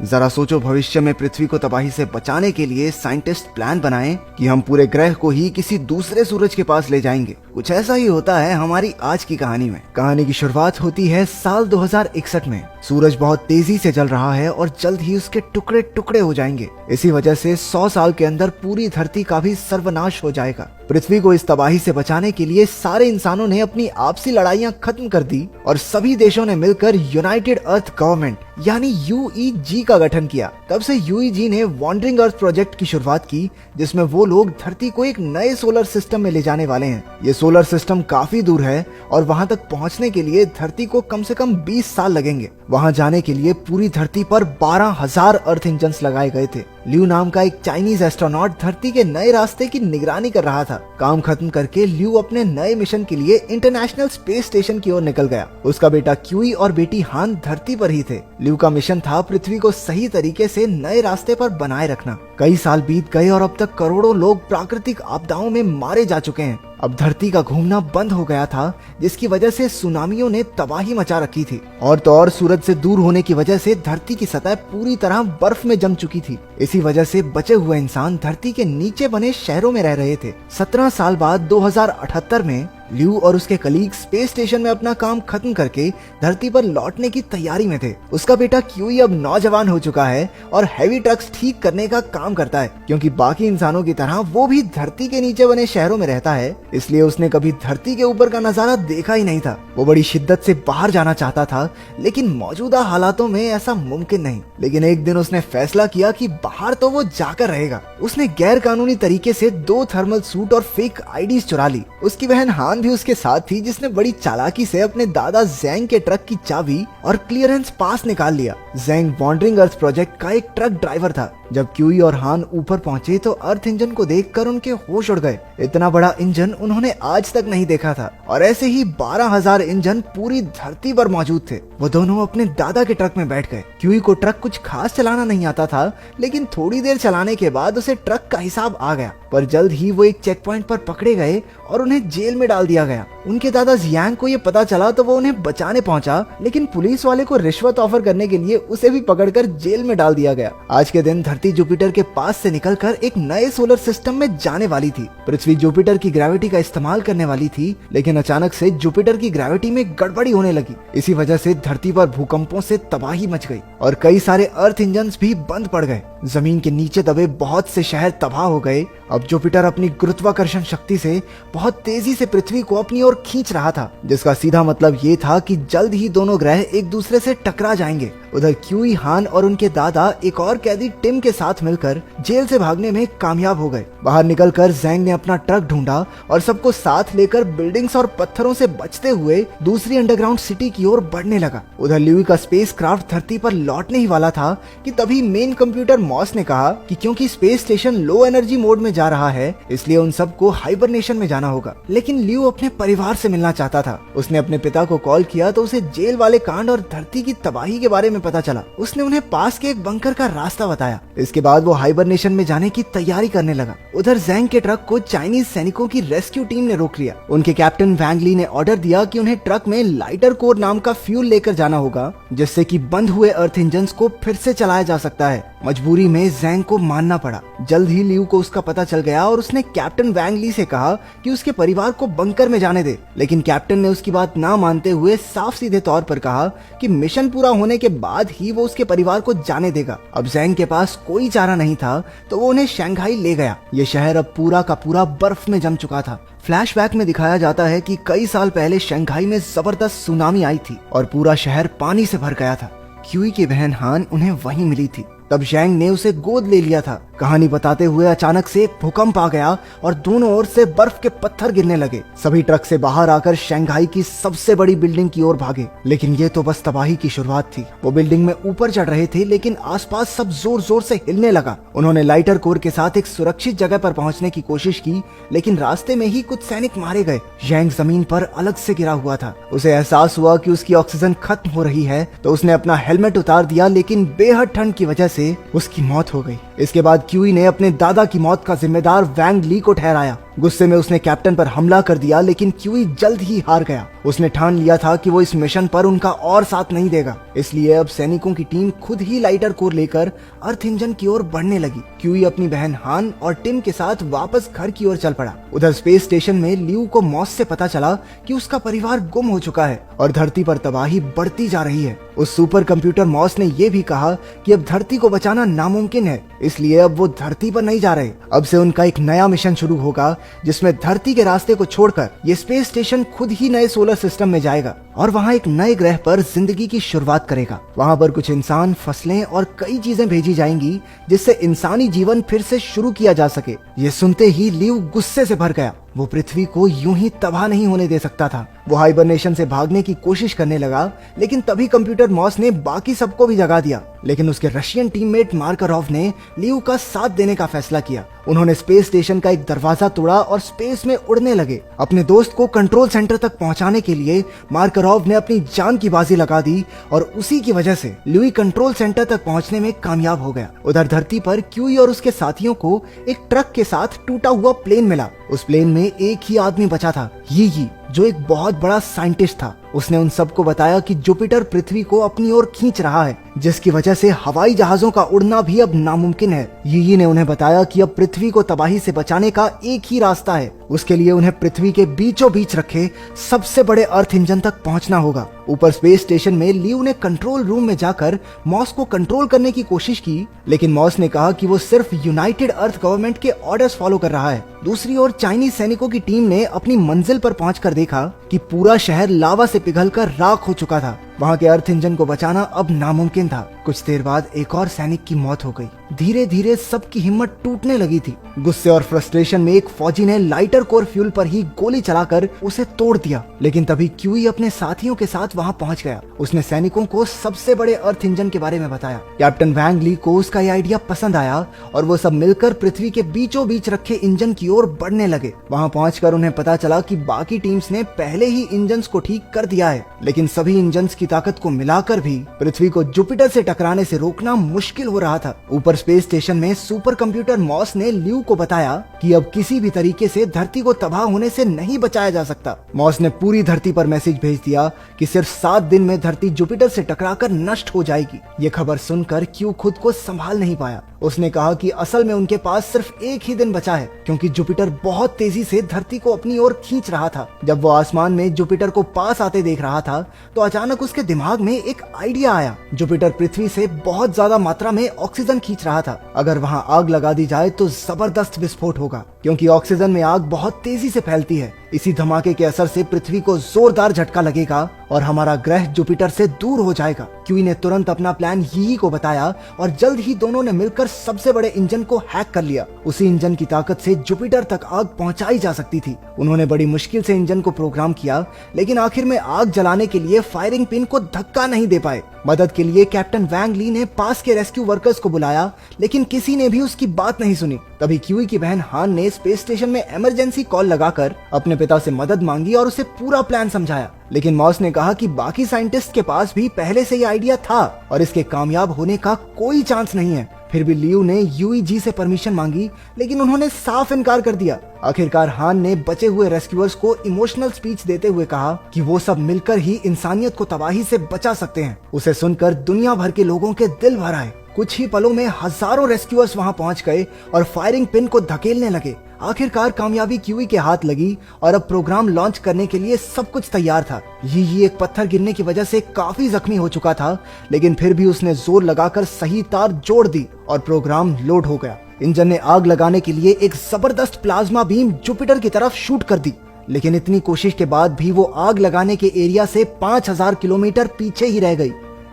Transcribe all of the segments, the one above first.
जरा सोचो, भविष्य में पृथ्वी को तबाही से बचाने के लिए साइंटिस्ट प्लान बनाएं कि हम पूरे ग्रह को ही किसी दूसरे सूरज के पास ले जाएंगे। कुछ ऐसा ही होता है हमारी आज की कहानी में। कहानी की शुरुआत होती है साल 2061 में। सूरज बहुत तेजी से जल रहा है और जल्द ही उसके टुकड़े टुकड़े हो जाएंगे। इसी वजह से 100 साल के अंदर पूरी धरती का भी सर्वनाश हो जाएगा। पृथ्वी को इस तबाही से बचाने के लिए सारे इंसानों ने अपनी आपसी लड़ाइयां खत्म कर दी और सभी देशों ने मिलकर यूनाइटेड अर्थ गवर्नमेंट यानी यूईजी का गठन किया। तब से यूईजी ने वॉन्डरिंग अर्थ प्रोजेक्ट की शुरुआत की, जिसमें वो लोग धरती को एक नए सोलर सिस्टम में ले जाने वाले हैं। ये सोलर सिस्टम काफी दूर है और वहां तक पहुंचने के लिए धरती को कम से कम 20 साल लगेंगे। वहां जाने के लिए पूरी धरती पर 12,000 अर्थ इंजन्स लगाए गए थे। ल्यू नाम का एक चाइनीज एस्ट्रोनॉट धरती के नए रास्ते की निगरानी कर रहा था। काम खत्म करके ल्यू अपने नए मिशन के लिए इंटरनेशनल स्पेस स्टेशन की ओर निकल गया। उसका बेटा क्यूई और बेटी हान धरती पर ही थे। ल्यू का मिशन था पृथ्वी को सही तरीके से नए रास्ते पर बनाए रखना। कई साल बीत गए और अब तक करोड़ों लोग प्राकृतिक आपदाओं में मारे जा चुके हैं। अब धरती का घूमना बंद हो गया था, जिसकी वजह से सुनामियों ने तबाही मचा रखी थी। और तो और सूरज से दूर होने की वजह से धरती की सतह पूरी तरह बर्फ में जम चुकी थी। इसी वजह से बचे हुए इंसान धरती के नीचे बने शहरों में रह रहे थे। 17 साल बाद 2078 में ल्यू और उसके कलीग स्पेस स्टेशन में अपना काम खत्म करके धरती पर लौटने की तैयारी में थे। उसका बेटा क्यूई अब नौजवान हो चुका है और हैवी ट्रक्स ठीक करने का काम करता है। क्योंकि बाकी इंसानों की तरह वो भी धरती के नीचे बने शहरों में रहता है, इसलिए उसने कभी धरती के ऊपर का नजारा देखा ही नहीं था। वो बड़ी शिद्दत से बाहर जाना चाहता था, लेकिन मौजूदा हालातों में ऐसा मुमकिन नहीं। लेकिन एक दिन उसने फैसला किया कि बाहर तो वो जाकर रहेगा। उसने गैर कानूनी तरीके से 2 थर्मल सूट और फेक आईडीज चुरा ली। उसकी बहन हान भी उसके साथ थी, जिसने बड़ी चालाकी से अपने दादा ज़ैंग के ट्रक की चाबी और क्लियरेंस पास निकाल लिया। ज़ैंग वॉन्डरिंग अर्थ प्रोजेक्ट का एक ट्रक ड्राइवर था। जब क्यूई और हान ऊपर पहुंचे तो अर्थ इंजन को देखकर उनके होश उड़ गए। इतना बड़ा इंजन उन्होंने आज तक नहीं देखा था और ऐसे ही 12,000 इंजन पूरी धरती पर मौजूद थे। वो दोनों अपने दादा के ट्रक में बैठ गए। क्यूई को ट्रक कुछ खास चलाना नहीं आता था, लेकिन थोड़ी देर चलाने के बाद उसे ट्रक का हिसाब आ गया। पर जल्द ही वो एक चेक पॉइंट पर पकड़े गए और उन्हें जेल में डाल दिया गया। उनके दादा जियांग को ये पता चला तो वो उन्हें बचाने पहुंचा, लेकिन पुलिस वाले को रिश्वत ऑफर करने के लिए उसे भी पकड़कर जेल में डाल दिया गया। आज के दिन धरती जुपिटर के पास से निकलकर एक नए सोलर सिस्टम में जाने वाली थी। पृथ्वी जुपिटर की ग्रेविटी का इस्तेमाल करने वाली थी, लेकिन अचानक से जुपिटर की ग्रेविटी में गड़बड़ी होने लगी। इसी वजह से धरती पर भूकंपों से तबाही मच गई और कई सारे अर्थ इंजन्स भी बंद पड़ गए। जमीन के नीचे दबे बहुत से शहर तबाह हो गए। अब जुपिटर अपनी गुरुत्वाकर्षण शक्ति से बहुत तेजी से पृथ्वी को अपनी ओर खींच रहा था, जिसका सीधा मतलब ये था कि जल्द ही दोनों ग्रह एक दूसरे से टकरा जाएंगे। उधर क्यूई, हान और उनके दादा एक और कैदी टिम के साथ मिलकर जेल से भागने में कामयाब हो गए। बाहर निकलकर ज़ैंग ने अपना ट्रक ढूंढा और सबको साथ लेकर बिल्डिंग्स और पत्थरों से बचते हुए दूसरी अंडरग्राउंड सिटी की ओर बढ़ने लगा। उधर ल्यूई का स्पेसक्राफ्ट धरती पर लौटने ही वाला था कि तभी मेन कंप्यूटर मॉस ने कहा कि क्योंकि space station low energy mode में जा रहा है, इसलिए उन सबको हाइबरनेशन में जाना होगा। लेकिन ल्यू अपने परिवार से मिलना चाहता था। उसने अपने पिता को कॉल किया तो उसे जेल वाले कांड और धरती की तबाही के बारे में पता चला। उसने उन्हें पास के एक बंकर का रास्ता बताया। इसके बाद वो हाइबरनेशन में जाने की तैयारी करने लगा। उधर ज़ैंग के ट्रक को चाइनीज सैनिकों की रेस्क्यू टीम ने रोक लिया। उनके कैप्टन वैंग ली ने ऑर्डर दिया कि उन्हें ट्रक में लाइटर कोर नाम का फ्यूल लेकर जाना होगा, जिससे कि बंद हुए अर्थ इंजन्स को फिर से चलाया जा सकता है। मजबूरी में ज़ैंग को मानना पड़ा। जल्द ही ल्यू को उसका पता चल गया और उसने कैप्टन वैंग ली से कहा कि उसके परिवार को बंकर में जाने दे। लेकिन कैप्टन ने उसकी बात ना मानते हुए साफ सीधे तौर पर कहा कि मिशन पूरा होने के बाद ही वो उसके परिवार को जाने देगा। अब ज़ैंग के पास कोई चारा नहीं था तो वो उन्हें शंघाई ले गया। ये शहर अब पूरा का पूरा बर्फ में जम चुका था। फ्लैशबैक में दिखाया जाता है कि कई साल पहले शंघाई में जबरदस्त सुनामी आई थी और पूरा शहर पानी से भर गया था। क्यूई की बहन हान उन्हें वहीं मिली थी। तब ज़ैंग ने उसे गोद ले लिया था। कहानी बताते हुए अचानक से एक भूकंप आ गया और दोनों ओर से बर्फ के पत्थर गिरने लगे। सभी ट्रक से बाहर आकर शंघाई की सबसे बड़ी बिल्डिंग की ओर भागे, लेकिन ये तो बस तबाही की शुरुआत थी। वो बिल्डिंग में ऊपर चढ़ रहे थे, लेकिन आसपास सब जोर जोर से हिलने लगा। उन्होंने लाइटर कोर के साथ एक सुरक्षित जगह पर पहुंचने की कोशिश की, लेकिन रास्ते में ही कुछ सैनिक मारे गए। ज़ैंग जमीन पर अलग से गिरा हुआ था। उसे एहसास हुआ कि उसकी ऑक्सीजन खत्म हो रही है, तो उसने अपना हेलमेट उतार दिया, लेकिन बेहद ठंड की वजह से उसकी मौत हो गई। इसके बाद क्यूई ने अपने दादा की मौत का जिम्मेदार वैंग ली को ठहराया। गुस्से में उसने कैप्टन पर हमला कर दिया, लेकिन क्यूई जल्द ही हार गया। उसने ठान लिया था कि वो इस मिशन पर उनका और साथ नहीं देगा, इसलिए अब सैनिकों की टीम खुद ही लाइटर कोर लेकर अर्थ इंजन की ओर बढ़ने लगी। क्यूई अपनी बहन हान और टिम के साथ वापस घर की ओर चल पड़ा। उधर स्पेस स्टेशन में लियू को मॉस से पता चला कि उसका परिवार गुम हो चुका है और धरती पर तबाही बढ़ती जा रही है। उस सुपर कंप्यूटर मॉस ने यह भी कहा कि अब धरती को बचाना नामुमकिन है, इसलिए अब वो धरती पर नहीं जा रहे। अब से उनका एक नया मिशन शुरू होगा, जिसमें धरती के रास्ते को छोड़कर ये स्पेस स्टेशन खुद ही नए सोलर सिस्टम में जाएगा और वहाँ एक नए ग्रह पर जिंदगी की शुरुआत करेगा। वहाँ पर कुछ इंसान, फसलें और कई चीजें भेजी जाएंगी, जिससे इंसानी जीवन फिर से शुरू किया जा सके। ये सुनते ही लियू गुस्से से भर गया। वो पृथ्वी को यूं ही तबाह नहीं होने दे सकता था। वो हाइबरनेशन से भागने की कोशिश करने लगा, लेकिन तभी कंप्यूटर मॉस ने बाकी सबको भी जगा दिया। लेकिन उसके रशियन टीममेट मार्करोव ने लियू का साथ देने का फैसला किया। उन्होंने स्पेस स्टेशन का एक दरवाजा तोड़ा और स्पेस में उड़ने लगे। अपने दोस्त को कंट्रोल सेंटर तक पहुंचाने के लिए मार्करोव ने अपनी जान की बाजी लगा दी और उसी की वजह से ल्यूई कंट्रोल सेंटर तक पहुंचने में कामयाब हो गया। उधर धरती पर क्यूई और उसके साथियों को एक ट्रक के साथ टूटा हुआ प्लेन मिला। उस प्लेन में एक ही आदमी बचा था, यी, जो एक बहुत बड़ा साइंटिस्ट था। उसने उन सबको बताया कि जुपिटर पृथ्वी को अपनी ओर खींच रहा है, जिसकी वजह से हवाई जहाजों का उड़ना भी अब नामुमकिन है। यी ने उन्हें बताया कि अब पृथ्वी को तबाही से बचाने का एक ही रास्ता है। उसके लिए उन्हें पृथ्वी के बीचों बीच रखे सबसे बड़े अर्थ इंजन तक पहुंचना होगा। ऊपर स्पेस स्टेशन में लियू ने कंट्रोल रूम में जाकर मॉस को कंट्रोल करने की कोशिश की, लेकिन मॉस ने कहा कि वो सिर्फ यूनाइटेड अर्थ गवर्नमेंट के ऑर्डर्स फॉलो कर रहा है। दूसरी ओर चाइनीज सैनिकों की टीम ने अपनी मंजिल पर पहुंचकर देखा कि पूरा शहर लावा से पिघलकर राख हो चुका था। वहाँ के अर्थ इंजन को बचाना अब नामुमकिन था। कुछ देर बाद एक और सैनिक की मौत हो गई। धीरे धीरे सबकी हिम्मत टूटने लगी थी। गुस्से और फ्रस्ट्रेशन में एक फौजी ने लाइटर कोर फ्यूल पर ही गोली चलाकर उसे तोड़ दिया, लेकिन तभी क्यूई अपने साथियों के साथ वहाँ पहुँच गया। उसने सैनिकों को सबसे बड़े अर्थ इंजन के बारे में बताया। कैप्टन वैंग ली को उसका यह आइडिया पसंद आया और वो सब मिलकर पृथ्वी के बीचों बीच रखे इंजन की ओर बढ़ने लगे। वहाँ पहुंचकर उन्हें पता चला कि बाकी टीम्स ने पहले ही इंजन्स को ठीक कर दिया है, लेकिन सभी इंजन्स की ताकत को मिलाकर भी पृथ्वी को जुपिटर से टकराने से रोकना मुश्किल हो रहा था। ऊपर स्पेस स्टेशन में सुपर कंप्यूटर मॉस ने ल्यू को बताया कि अब किसी भी तरीके से धरती को तबाह होने से नहीं बचाया जा सकता। मॉस ने पूरी धरती पर मैसेज भेज दिया कि सिर्फ 7 दिन में धरती जुपिटर से टकराकर नष्ट हो जाएगी। ये खबर सुनकर क्यू खुद को संभाल नहीं पाया। उसने कहा कि असल में उनके पास सिर्फ एक ही दिन बचा है, क्योंकि जुपिटर बहुत तेजी से धरती को अपनी ओर खींच रहा था। जब वो आसमान में जुपिटर को पास आते देख रहा था, तो अचानक उसके दिमाग में एक आइडिया आया। जुपिटर पृथ्वी से बहुत ज्यादा मात्रा में ऑक्सीजन खींच रहा था। अगर वहाँ आग लगा दी जाए तो जबरदस्त विस्फोट होगा, क्योंकि ऑक्सीजन में आग बहुत तेजी से फैलती है। इसी धमाके के असर से पृथ्वी को जोरदार झटका लगेगा और हमारा ग्रह जुपिटर से दूर हो जाएगा। क्यूई ने तुरंत अपना प्लान यी को बताया और जल्द ही दोनों ने मिलकर सबसे बड़े इंजन को हैक कर लिया। उसी इंजन की ताकत से जुपिटर तक आग पहुंचाई जा सकती थी। उन्होंने बड़ी मुश्किल से इंजन को प्रोग्राम किया, लेकिन आखिर में आग जलाने के लिए फायरिंग पिन को धक्का नहीं दे पाए। मदद के लिए कैप्टन वैंग ली ने पास के रेस्क्यू वर्कर्स को बुलाया, लेकिन किसी ने भी उसकी बात नहीं सुनी। तभी क्यूई की बहन हान ने स्पेस स्टेशन में इमरजेंसी कॉल लगाकर अपने पिता से मदद मांगी और उसे पूरा प्लान समझाया। लेकिन मॉस ने कहा कि बाकी साइंटिस्ट के पास भी पहले से ये आइडिया था और इसके कामयाब होने का कोई चांस नहीं है। फिर भी लियू ने यूईजी से परमिशन मांगी, लेकिन उन्होंने साफ इनकार कर दिया। आखिरकार हान ने बचे हुए रेस्क्यूअर्स को इमोशनल स्पीच देते हुए कहा कि वो सब मिलकर ही इंसानियत को तबाही से बचा सकते हैं। उसे सुनकर दुनिया भर के लोगों के दिल भर आए। कुछ ही पलों में हजारों रेस्क्यूअर्स वहां पहुंच गए और फायरिंग पिन को धकेलने लगे। आखिरकार कामयाबी क्यूई के हाथ लगी और अब प्रोग्राम लॉन्च करने के लिए सब कुछ तैयार था। ये एक पत्थर गिरने की वजह से काफी जख्मी हो चुका था, लेकिन फिर भी उसने जोर लगाकर सही तार जोड़ दी और प्रोग्राम लोड हो गया। इंजन ने आग लगाने के लिए एक जबरदस्त प्लाज्मा बीम जुपिटर की तरफ शूट कर दी, लेकिन इतनी कोशिश के बाद भी वो आग लगाने के एरिया से 5000 किलोमीटर पीछे ही रह गई।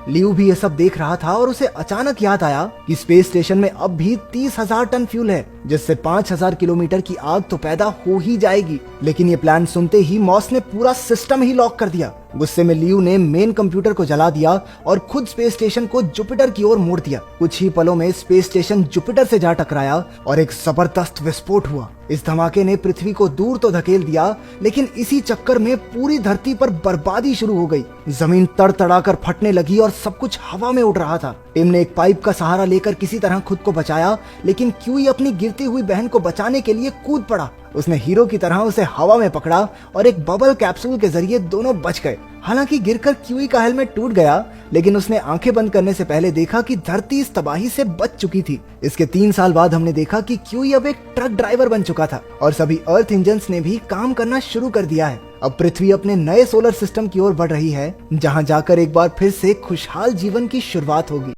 लियू भी ये सब देख रहा था और उसे अचानक याद आया कि स्पेस स्टेशन में अब भी 30,000 टन फ्यूल है, जिससे 5000 किलोमीटर की आग तो पैदा हो ही जाएगी। लेकिन ये प्लान सुनते ही मॉस ने पूरा सिस्टम ही लॉक कर दिया। गुस्से में लियू ने मेन कंप्यूटर को जला दिया और खुद स्पेस स्टेशन को जुपिटर की ओर मोड़ दिया। कुछ ही पलों में स्पेस स्टेशन जुपिटर से जा टकराया और एक जबरदस्त विस्फोट हुआ। इस धमाके ने पृथ्वी को दूर तो धकेल दिया, लेकिन इसी चक्कर में पूरी धरती पर बर्बादी शुरू हो गई। जमीन तड़तड़ाकर फटने लगी और सब कुछ हवा में उड़ रहा था। टिम ने एक पाइप का सहारा लेकर किसी तरह खुद को बचाया, लेकिन क्यूई अपनी गिर गिरती हुई बहन को बचाने के लिए कूद पड़ा। उसने हीरो की तरह उसे हवा में पकड़ा और एक बबल कैप्सूल के जरिए दोनों बच गए। हालांकि गिरकर क्यूई का हेलमेट टूट गया, लेकिन उसने आंखें बंद करने से पहले देखा कि धरती इस तबाही से बच चुकी थी। इसके 3 साल बाद हमने देखा कि क्यूई अब एक ट्रक ड्राइवर बन चुका था और सभी अर्थ इंजन्स ने भी काम करना शुरू कर दिया है। अब पृथ्वी अपने नए सोलर सिस्टम की ओर बढ़ रही है, जहां जाकर एक बार फिर से खुशहाल जीवन की शुरुआत होगी।